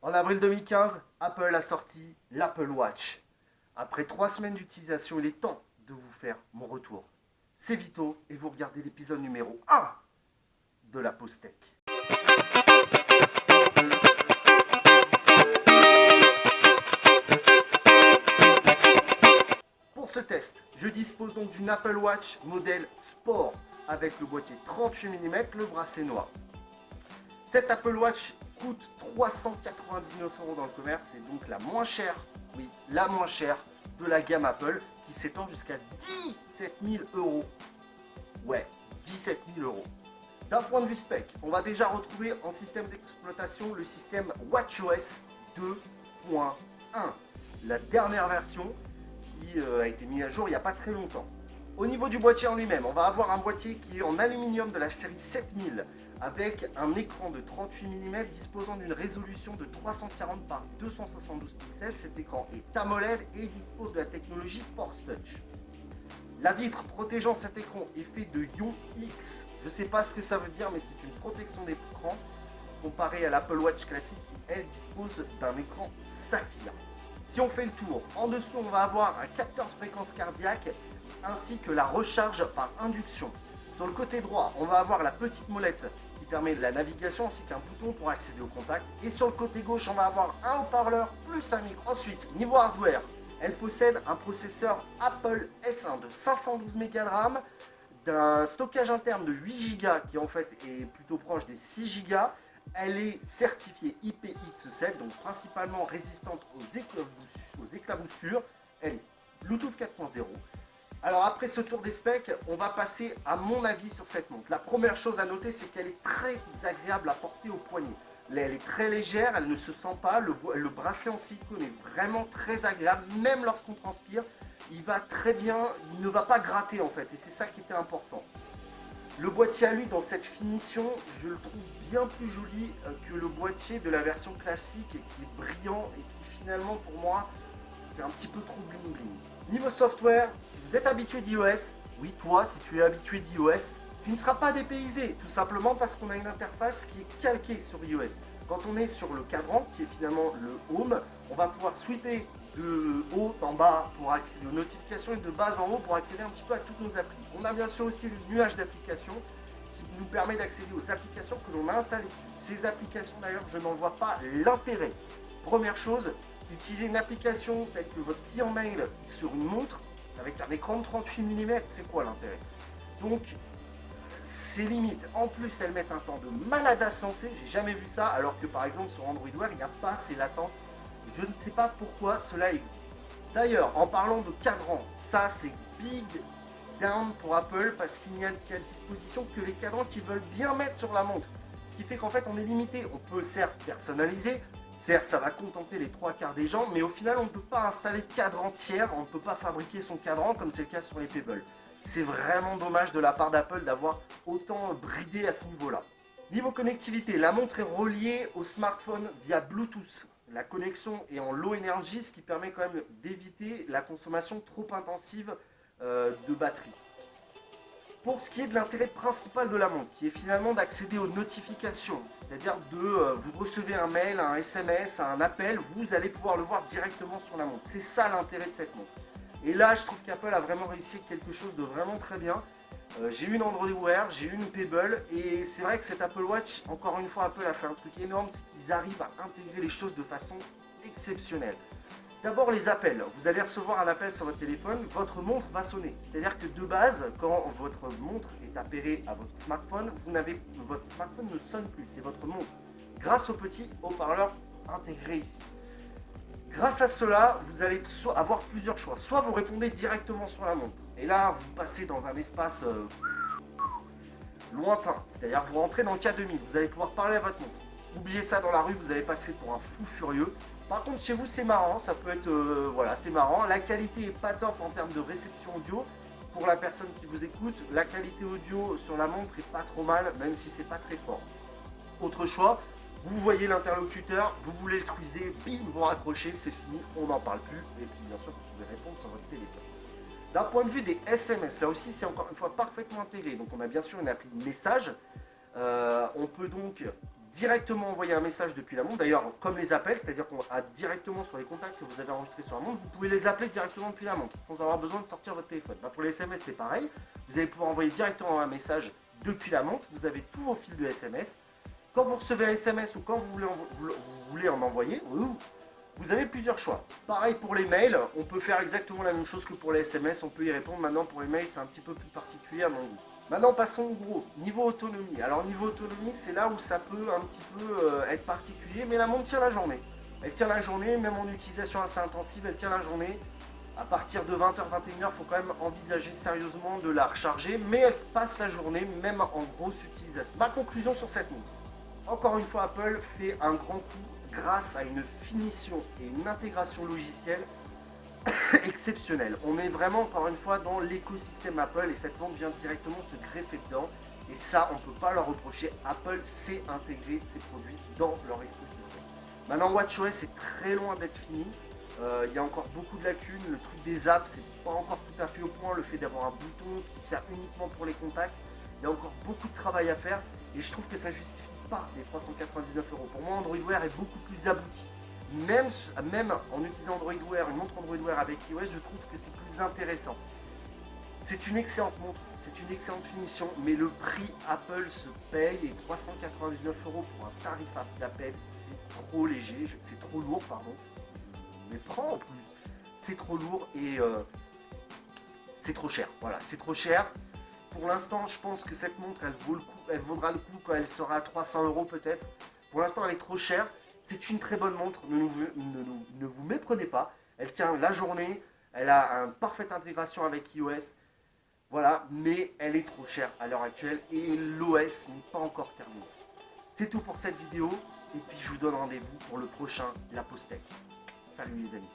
En avril 2015, Apple a sorti l'Apple Watch. Après 3 semaines d'utilisation, il est temps de vous faire mon retour. C'est Vito et vous regardez l'épisode numéro 1 de la Pause Tech. Pour ce test, je dispose donc d'une Apple Watch modèle Sport avec le boîtier 38 mm, le bracelet noir. Cette Apple Watch coûte 399 € dans le commerce, c'est donc la moins chère, oui, la moins chère de la gamme Apple qui s'étend jusqu'à 17 000 €. Ouais, 17 000 €. D'un point de vue spec, on va déjà retrouver en système d'exploitation le système WatchOS 2.1, la dernière version qui a été mise à jour il n'y a pas très longtemps. Au niveau du boîtier en lui-même, on va avoir un boîtier qui est en aluminium de la série 7000 avec un écran de 38 mm disposant d'une résolution de 340 par 272 pixels. Cet écran est AMOLED et dispose de la technologie Force Touch. La vitre protégeant cet écran est faite de ion X. Je ne sais pas ce que ça veut dire, mais c'est une protection d'écran comparée à l'Apple Watch classique qui, elle, dispose d'un écran saphir. Si on fait le tour, en dessous, on va avoir un capteur de fréquence cardiaque ainsi que la recharge par induction. Sur le côté droit, on va avoir la petite molette qui permet de la navigation ainsi qu'un bouton pour accéder au contact. Et sur le côté gauche, on va avoir un haut-parleur plus un micro. Ensuite, niveau hardware, elle possède un processeur Apple S1 de 512 Mb de RAM, d'un stockage interne de 8 Go qui en fait est plutôt proche des 6 Go. Elle est certifiée IPX7, donc principalement résistante aux éclaboussures. Elle est Bluetooth 4.0. Alors après ce tour des specs, on va passer à mon avis sur cette montre. La première chose à noter, c'est qu'elle est très agréable à porter au poignet. Elle est très légère, elle ne se sent pas, le bracelet en silicone est vraiment très agréable, même lorsqu'on transpire. Il va très bien, il ne va pas gratter en fait, et c'est ça qui était important. Le boîtier à lui, dans cette finition, je le trouve bien plus joli que le boîtier de la version classique qui est brillant et qui finalement pour moi fait un petit peu trop bling bling. Niveau software, si vous êtes habitué d'iOS, oui toi si tu es habitué d'iOS, tu ne seras pas dépaysé, tout simplement parce qu'on a une interface qui est calquée sur iOS. Quand on est sur le cadran, qui est finalement le Home, on va pouvoir sweeper de haut en bas pour accéder aux notifications et de bas en haut pour accéder un petit peu à toutes nos applis. On a bien sûr aussi le nuage d'applications qui nous permet d'accéder aux applications que l'on a installées dessus. Ces applications d'ailleurs, je n'en vois pas l'intérêt. Première chose, utiliser une application telle que votre client mail sur une montre avec un écran de 38 mm, c'est quoi l'intérêt? Donc, c'est limite. En plus, elles mettent un temps de malade à sensé. J'ai jamais vu ça, alors que par exemple sur Android Wear, il n'y a pas ces latences. Je ne sais pas pourquoi cela existe. D'ailleurs, en parlant de cadran, ça c'est big down pour Apple parce qu'il n'y a qu'à disposition que les cadrans qu'ils veulent bien mettre sur la montre. Ce qui fait qu'en fait on est limité. On peut certes personnaliser, certes ça va contenter les 3/4 des gens, mais au final on ne peut pas installer de cadran tiers, on ne peut pas fabriquer son cadran comme c'est le cas sur les Pebble. C'est vraiment dommage de la part d'Apple d'avoir autant bridé à ce niveau-là. Niveau connectivité, la montre est reliée au smartphone via Bluetooth. La connexion est en low energy, ce qui permet quand même d'éviter la consommation trop intensive de batterie. Pour ce qui est de l'intérêt principal de la montre, qui est finalement d'accéder aux notifications, c'est-à-dire vous recevez un mail, un SMS, un appel, vous allez pouvoir le voir directement sur la montre. C'est ça l'intérêt de cette montre. Et là, je trouve qu'Apple a vraiment réussi quelque chose de vraiment très bien. J'ai eu une Android Wear, j'ai eu une Pebble, et c'est vrai que cette Apple Watch, encore une fois, Apple a fait un truc énorme, c'est qu'ils arrivent à intégrer les choses de façon exceptionnelle. D'abord les appels, vous allez recevoir un appel sur votre téléphone, votre montre va sonner. C'est-à-dire que de base, quand votre montre est appairée à votre smartphone, votre smartphone ne sonne plus, c'est votre montre. Grâce au petit haut-parleur intégré ici. Grâce à cela, vous allez avoir plusieurs choix. Soit vous répondez directement sur la montre, et là vous passez dans un espace lointain, c'est-à-dire vous rentrez dans le K2000, vous allez pouvoir parler à votre montre. Oubliez ça dans la rue, vous allez passer pour un fou furieux. Par contre chez vous c'est marrant, ça peut être, voilà c'est marrant. La qualité est pas top en termes de réception audio. Pour la personne qui vous écoute, la qualité audio sur la montre est pas trop mal, même si c'est pas très fort. Autre choix, vous voyez l'interlocuteur, vous voulez le squeezer, bim, vous raccrochez, c'est fini, on n'en parle plus. Et puis bien sûr, vous pouvez répondre sur votre téléphone. D'un point de vue des SMS, là aussi c'est encore une fois parfaitement intégré. Donc on a bien sûr une appli de message. On peut donc directement envoyer un message depuis la montre, d'ailleurs comme les appels, c'est-à-dire qu'on a directement sur les contacts que vous avez enregistrés sur la montre, vous pouvez les appeler directement depuis la montre, sans avoir besoin de sortir votre téléphone. Bah, pour les SMS c'est pareil, vous allez pouvoir envoyer directement un message depuis la montre, vous avez tous vos fils de SMS. Quand vous recevez un SMS ou quand vous voulez en envoyer, vous avez plusieurs choix. Pareil pour les mails, on peut faire exactement la même chose que pour les SMS, on peut y répondre. Maintenant pour les mails c'est un petit peu plus particulier à mon goût. Maintenant passons au gros, niveau autonomie. Alors niveau autonomie c'est là où ça peut un petit peu être particulier, mais la montre tient la journée. Elle tient la journée, même en utilisation assez intensive, elle tient la journée. À partir de 20h, 21h, il faut quand même envisager sérieusement de la recharger, mais elle passe la journée, même en grosse utilisation. Ma conclusion sur cette montre. Encore une fois, Apple fait un grand coup grâce à une finition et une intégration logicielle exceptionnelle. On est vraiment, encore une fois, dans l'écosystème Apple et cette montre vient directement se greffer dedans. Et ça, on ne peut pas leur reprocher. Apple sait intégrer ses produits dans leur écosystème. Maintenant, WatchOS est très loin d'être fini. Il y a encore beaucoup de lacunes. Le truc des apps, c'est pas encore tout à fait au point. Le fait d'avoir un bouton qui sert uniquement pour les contacts, il y a encore beaucoup de travail à faire. Et je trouve que ça justifie pas les 399 €. Pour moi, Android Wear est beaucoup plus abouti. Même en utilisant Android Wear, une montre Android Wear avec iOS, je trouve que c'est plus intéressant. C'est une excellente montre, c'est une excellente finition, mais le prix Apple se paye et 399 € pour un tarif d'appel, c'est trop léger, c'est trop lourd, pardon. Mais prends en plus, c'est trop lourd et c'est trop cher. Voilà, c'est trop cher. Pour l'instant, je pense que cette montre, elle vaudra le coup quand elle sera à 300 € peut-être. Pour l'instant, elle est trop chère. C'est une très bonne montre, ne vous méprenez pas. Elle tient la journée, elle a une parfaite intégration avec iOS. Voilà, mais elle est trop chère à l'heure actuelle et l'OS n'est pas encore terminé. C'est tout pour cette vidéo et puis je vous donne rendez-vous pour le prochain La Pause Tech. Salut les amis.